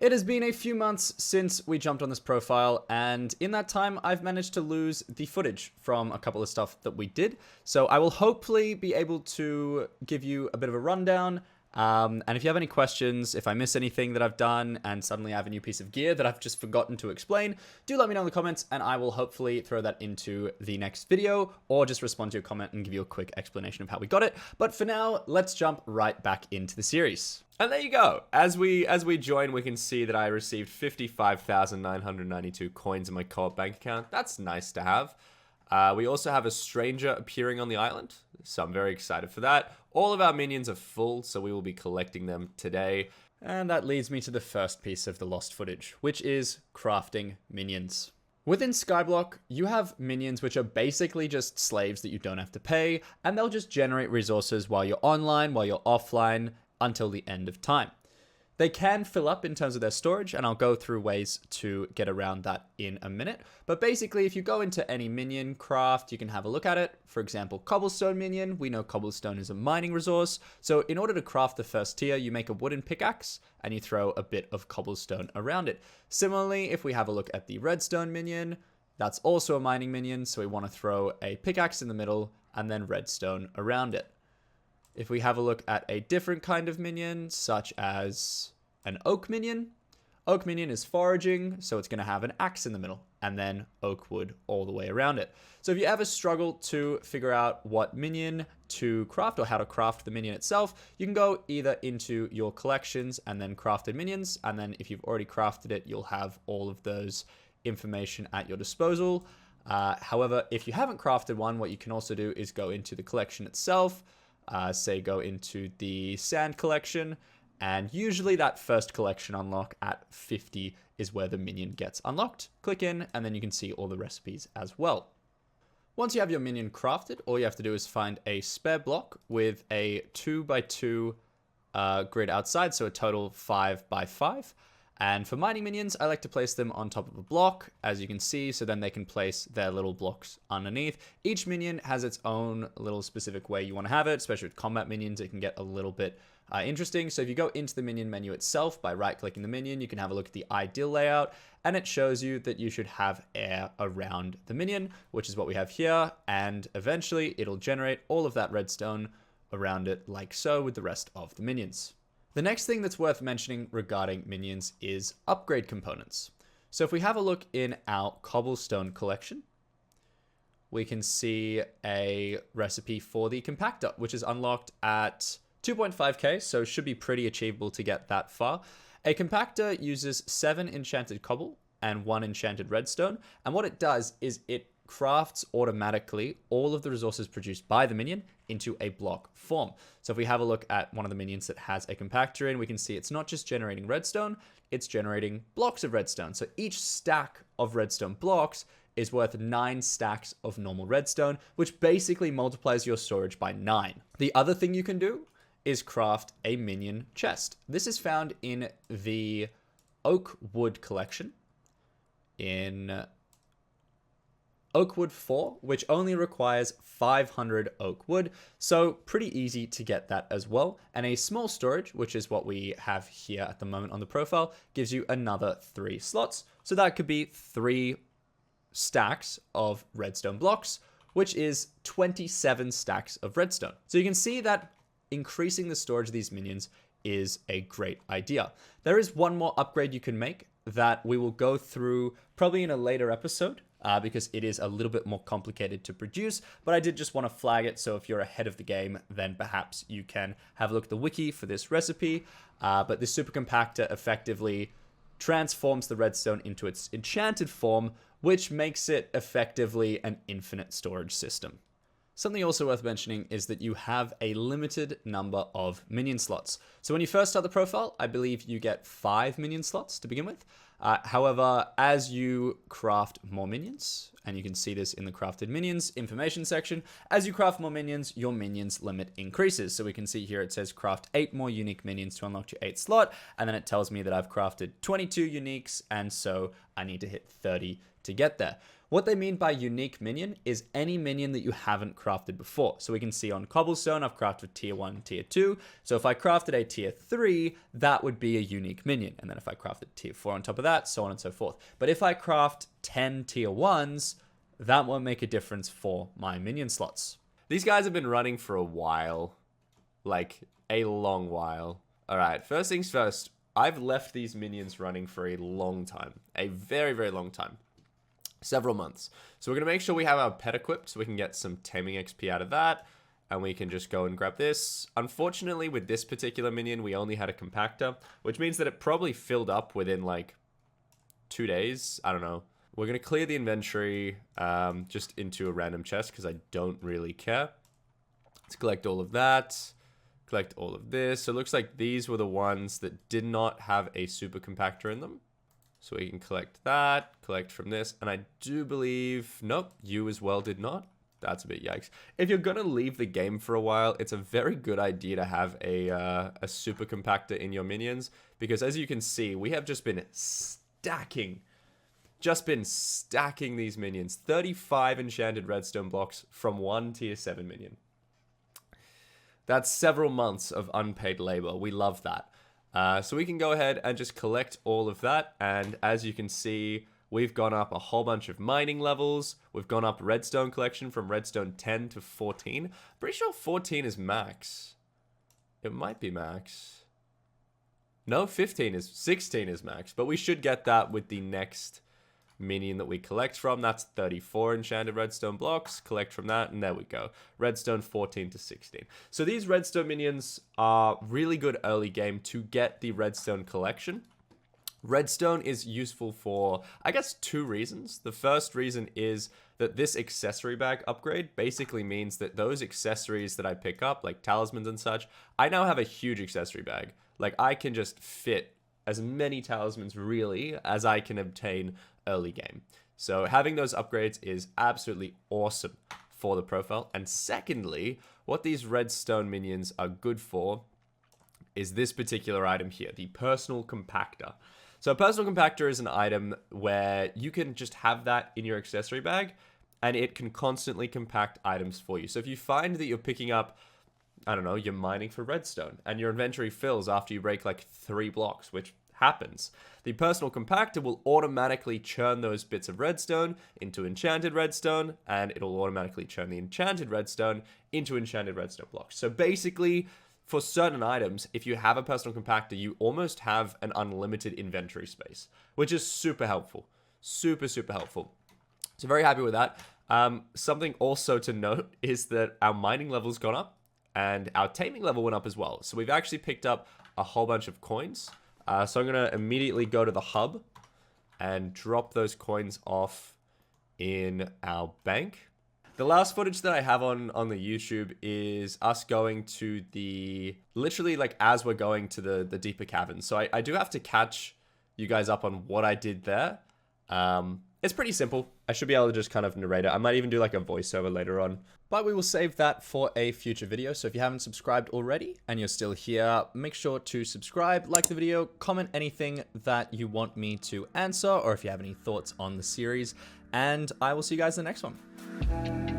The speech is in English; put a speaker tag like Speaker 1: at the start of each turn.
Speaker 1: It has been a few months since we jumped on this profile, and in that time, I've managed to lose the footage from a couple of stuff that we did. So I will hopefully be able to give you a bit of a rundown. And if you have any questions, if I miss anything that I've done and suddenly I have a new piece of gear that I've just forgotten to explain, do let me know in the comments and I will hopefully throw that into the next video or just respond to your comment and give you a quick explanation of how we got it. But for now, let's jump right back into the series.
Speaker 2: And there you go. As we join, we can see that I received 55,992 coins in my co-op bank account. That's nice to have. We also have a stranger appearing on the island, so I'm very excited for that. All of our minions are full, so we will be collecting them today.
Speaker 1: And that leads me to the first piece of the lost footage, which is crafting minions. Within Skyblock, you have minions which are basically just slaves that you don't have to pay, and they'll just generate resources while you're online, while you're offline, until the end of time. They can fill up in terms of their storage, and I'll go through ways to get around that in a minute. But basically, if you go into any minion craft, you can have a look at it. For example, cobblestone minion. We know cobblestone is a mining resource. So in order to craft the first tier, you make a wooden pickaxe and you throw a bit of cobblestone around it. Similarly, if we have a look at the redstone minion, that's also a mining minion. So we want to throw a pickaxe in the middle and then redstone around it. If we have a look at a different kind of minion, such as an oak minion is foraging, so it's going to have an axe in the middle, and then oak wood all the way around it. So if you ever struggle to figure out what minion to craft or how to craft the minion itself, you can go either into your collections and then crafted minions, and then if you've already crafted it, you'll have all of those information at your disposal. However, if you haven't crafted one, what you can also do is go into the collection itself. Say go into the sand collection, and usually that first collection unlock at 50 is where the minion gets unlocked. Click in and then you can see all the recipes as well. Once you have your minion crafted, all you have to do is find a spare block with a 2x2 grid outside, so a total 5x5. And for mining minions, I like to place them on top of a block, as you can see, so then they can place their little blocks underneath. Each minion has its own little specific way you want to have it, especially with combat minions, it can get a little bit interesting. So if you go into the minion menu itself by right-clicking the minion, you can have a look at the ideal layout, and it shows you that you should have air around the minion, which is what we have here, and eventually it'll generate all of that redstone around it like so with the rest of the minions. The next thing that's worth mentioning regarding minions is upgrade components. So if we have a look in our cobblestone collection, we can see a recipe for the compactor, which is unlocked at 2.5k, so should be pretty achievable to get that far. A compactor uses 7 enchanted cobble and 1 enchanted redstone, and what it does is it crafts automatically all of the resources produced by the minion into a block form. So if we have a look at one of the minions that has a compactor in, we can see it's not just generating redstone, it's generating blocks of redstone. So each stack of redstone blocks is worth 9 stacks of normal redstone, which basically multiplies your storage by 9. The other thing you can do is craft a minion chest. This is found in the oak wood collection in Oakwood 4, which only requires 500 oak wood, so pretty easy to get that as well. And a small storage, which is what we have here at the moment on the profile, gives you another 3 slots. So that could be 3 stacks of redstone blocks, which is 27 stacks of redstone. So you can see that increasing the storage of these minions is a great idea. There is one more upgrade you can make that we will go through probably in a later episode, because it is a little bit more complicated to produce, but I did just want to flag it, so if you're ahead of the game, then perhaps you can have a look at the wiki for this recipe. But this super compactor effectively transforms the redstone into its enchanted form, which makes it effectively an infinite storage system. Something also worth mentioning is that you have a limited number of minion slots. So when you first start the profile, I believe you get 5 minion slots to begin with. However, as you craft more minions, and you can see this in the crafted minions information section, as you craft more minions, your minions limit increases. So we can see here it says craft 8 more unique minions to unlock your 8th slot, and then it tells me that I've crafted 22 uniques, and so I need to hit 30 to get there. What they mean by unique minion is any minion that you haven't crafted before. So we can see on Cobblestone, I've crafted tier 1, tier 2. So if I crafted a tier 3, that would be a unique minion. And then if I crafted tier 4 on top of that, so on and so forth. But if I craft 10 tier 1s, that won't make a difference for my minion slots.
Speaker 2: These guys have been running for a while. Like, a long while. Alright, first things first. I've left these minions running for a long time. A very, very long time. Several months. So we're going to make sure we have our pet equipped so we can get some taming XP out of that. And we can just go and grab this. Unfortunately, with this particular minion, we only had a compactor, which means that it probably filled up within like 2 days. I don't know. We're going to clear the inventory just into a random chest because I don't really care. Let's collect all of that. Collect all of this. So it looks like these were the ones that did not have a super compactor in them. So we can collect that, collect from this, and I do believe, nope, you as well did not. That's a bit yikes. If you're going to leave the game for a while, it's a very good idea to have a super compactor in your minions, because as you can see, we have just been stacking these minions. 35 enchanted redstone blocks from one tier 7 minion. That's several months of unpaid labor. We love that. So we can go ahead and just collect all of that. And as you can see, we've gone up a whole bunch of mining levels. We've gone up redstone collection from redstone 10 to 14. Pretty sure 14 is max. It might be max. No, 16 is max. But we should get that with the next minion that we collect from. That's 34 enchanted redstone blocks. Collect from that, and there we go. Redstone 14 to 16. So these redstone minions are really good early game to get the redstone collection. Redstone is useful for, I guess, 2 reasons. The first reason is that this accessory bag upgrade basically means that those accessories that I pick up, like talismans and such, I now have a huge accessory bag. Like, I can just fit as many talismans, really, as I can obtain early game. So having those upgrades is absolutely awesome for the profile. And secondly, what these redstone minions are good for is this particular item here, the personal compactor. So a personal compactor is an item where you can just have that in your accessory bag and it can constantly compact items for you. So if you find that you're picking up, I don't know, you're mining for redstone and your inventory fills after you break like 3 blocks, which happens, the personal compactor will automatically churn those bits of redstone into enchanted redstone, and it'll automatically churn the enchanted redstone into enchanted redstone blocks. So basically, for certain items, if you have a personal compactor, you almost have an unlimited inventory space, which is super helpful. Super, super helpful. So very happy with that. Something also to note is that our mining level's gone up and our taming level went up as well. So we've actually picked up a whole bunch of coins. So I'm going to immediately go to the hub and drop those coins off in our bank. The last footage that I have on the YouTube is us going to the, literally like as we're going to the deeper caverns. So I do have to catch you guys up on what I did there. It's pretty simple. I should be able to just kind of narrate it. I might even do like a voiceover later on. But we will save that for a future video. So if you haven't subscribed already and you're still here, make sure to subscribe, like the video, comment anything that you want me to answer, or if you have any thoughts on the series. And I will see you guys in the next one.